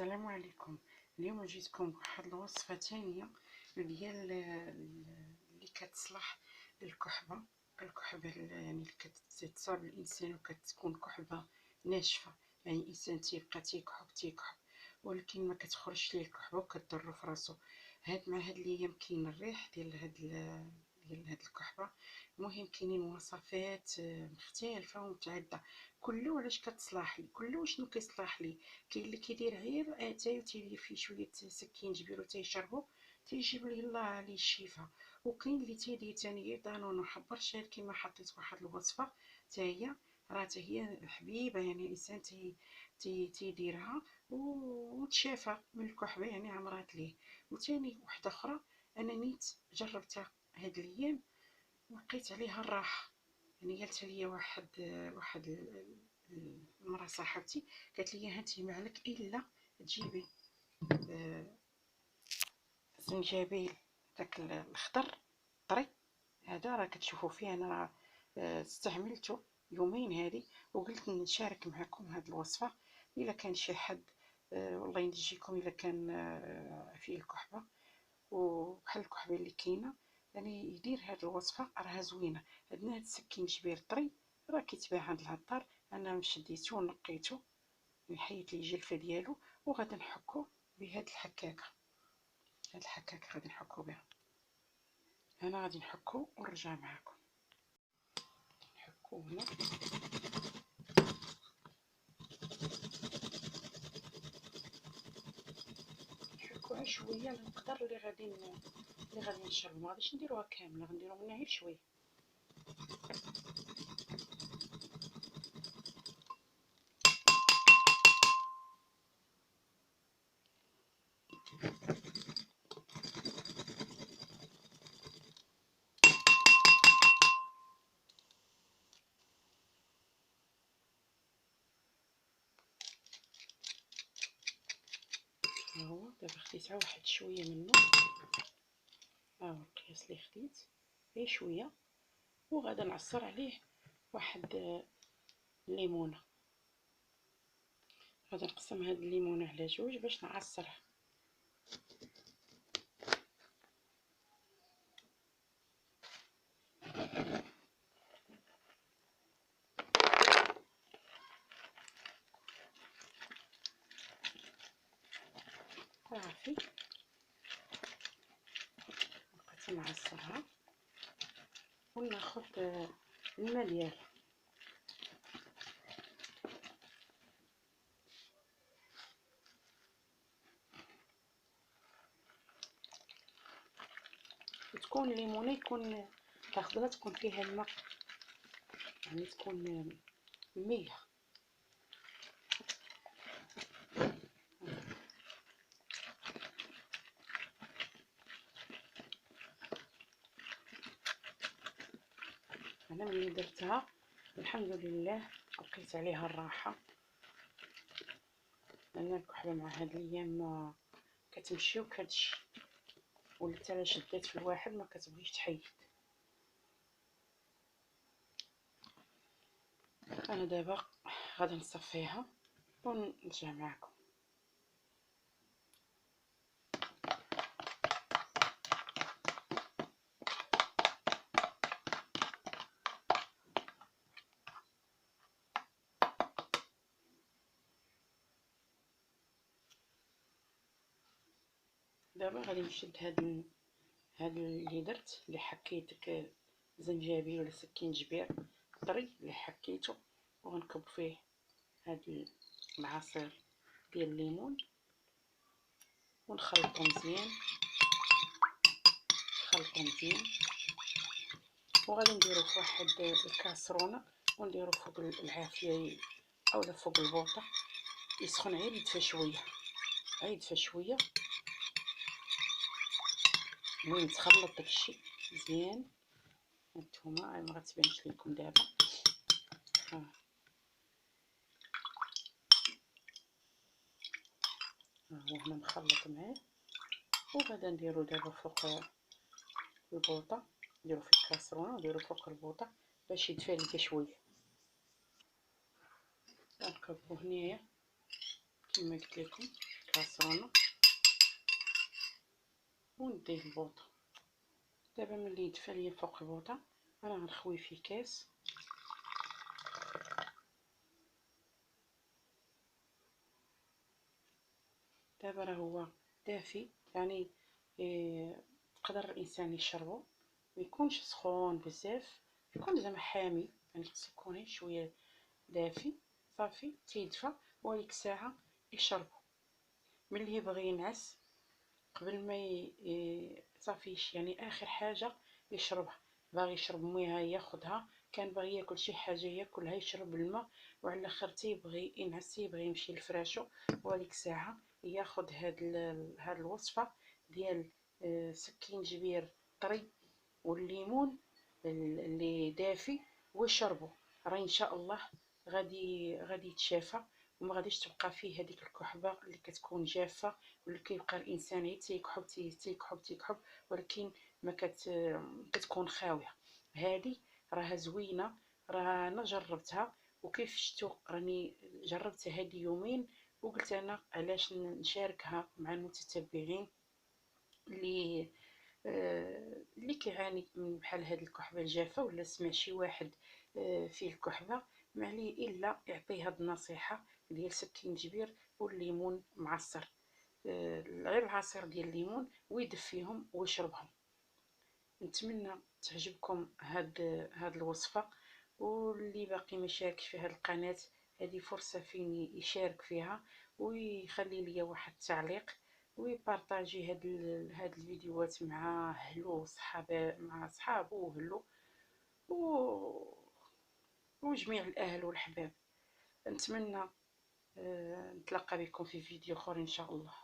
السلام عليكم. اليوم جيتكم بواحد الوصفه ثانيه ديال اللي كتصلح للكحبه. يعني اللي كتصاب الانسان وكتكون كحبه ناشفه، يعني الانسان تيبقى تيكحب ولكن ما كتخرجش ليه الكحبه وكضر في راسو. مع هاد الايام كاين الريح ديال هاد الكحبه. المهم كاينين وصفات مختلفه ومتعدده، كله علاش كتصلاح لي، كله شنو كيصلاح لي. كاين اللي كيدير غير اتاي وتيدير فيه شويه سكينجبير وتيشربو تيجيب ليه الله عليه الشفاء. وكاين اللي تيدير ثاني غير دانون وحبر شاد كيما حطيت واحد الوصفه حتى هي راه هي حبيبه، يعني الانسان تيديرها وتشافى من الكحبه، يعني عمرات ليه. وثاني وحده اخرى انا نيت جربتها هاد الايام ولقيت عليها الراحه. يعني قالت لي واحد المراه صاحبتي قالت لي هانتي ما عليك الا تجيبي زنجبيل داك الخضر طري، هذا راه كتشوفوا فيه. انا راه استعملته يومين هذه وقلت نشارك معكم هذه الوصفه. الا كان شي حد والله ينجيكم، الا كان فيه الكحبه وبحال الكحبه اللي كاينه، يعني يدير هذه الوصفه راها زوينه. عندنا هذا السكينجبير طري راه كيتباع عند العطار، انا شديته ونقيته، نحيت لي الجلفه ديالو وغادي نحكو بهاد الحكاكه. هاد الحكاكه غادي نحكو بها. انا غادي نحكو ونرجع معكم. نحكو هنا نحكوها شويه المقدار اللي غادي نشربو، ما غاديش نديروها كامله، غنديرو منها غير شويه. ها هو دابا خديت واحد شويه منه، ها هو القياس اللي خديت غير شويه، وغادي نعصر عليه واحد الليمونه. غادي نقسم هاد الليمونه على جوج باش نعصرها. صافي بقيت نعصرها وناخذ الماء ديالها. وتكون الليمونه يكون تاخذها تكون فيها الماء، يعني تكون مية. انا ملي درتها الحمد لله لقيت عليها الراحه، لان الكحله مع هاد الايام ما كتمشي وكتجي، ولا حتى شدات في الواحد ما كتبغيش تحيد. انا دابا غادي نصفيها ونرجع معكم. دابا غادي نشد هاد اللي درت، اللي حكيت زنجبيل ولا سكينجبير طري اللي حكيته، وغنكب فيه هاد العصير ديال الليمون ونخلطو مزيان. وغادي نديرو في واحد الكاسرونه ونديرو فوق العافيه اولا فوق البوطه يسخن، غير يدفى شويه المهم تخلط داكشي مزيان. هانتوما ما غتبانش لكم دابا، ها هو هنا مخلط معاه. وغادا نديرو دابا فوق البوطه، نديرو في الكاسرونه ونديرو فوق البوطه باش يدفى ليا شويه. غنكبو هنايا كما قلت لكم الكاسرونه ونديه البوطه. دابا ملي يدفى ليا فوق البوطه انا غنخوي في كاس. دابا راه هو دافي، يعني يقدر الانسان يشربو، ما يكونش سخون بزاف، يكون زعما حامي، يعني خصو يكون شويه دافي صافي تيدفى. وديك الساعه يشربو. ملي يبغي ينعس قبل ما صافي يعني اخر حاجه يشربها، باغي يشرب مياه ياخذها، كان باغي ياكل شي حاجه ياكلها، يشرب الماء، وعلى الاخر تيبغي ينعس يبغي يمشي لفراشو. وديك الساعه ياخذ هاد الوصفه ديال سكينجبير طري والليمون اللي دافي ويشربو. راه ان شاء الله غادي يتشافى، وما غاديش تبقى فيه هذيك الكحبه اللي كتكون جافه، واللي كيبقى الانسان غير تيكحب تيكحب تيكحب، ولكن ما كتكون خاويه. هذه راها زوينه، راه انا جربتها، وكيف شفتوا راني جربتها هذه يومين، وقلت انا علاش نشاركها مع المتتبعين اللي كيعاني من بحال هاد الكحبه الجافه، ولا سمع شي واحد فيه الكحبه، ما عليه الا يعطيه هاد النصيحه ديال سكينجبير والليمون معصر. غير العصير ديال الليمون ويدفيهم ويشربهم. نتمنى تعجبكم هاد الوصفه، واللي باقي ما شاركش في هاد القناه هذه فرصه فين يشارك فيها، ويخلي لي واحد التعليق، ويبارطاجي هاد الفيديوهات مع اهلو وصحابه، مع صحابو واهلو وجميع الاهل والحباب. نتمنى نتلاقى بكم في فيديو اخر ان شاء الله.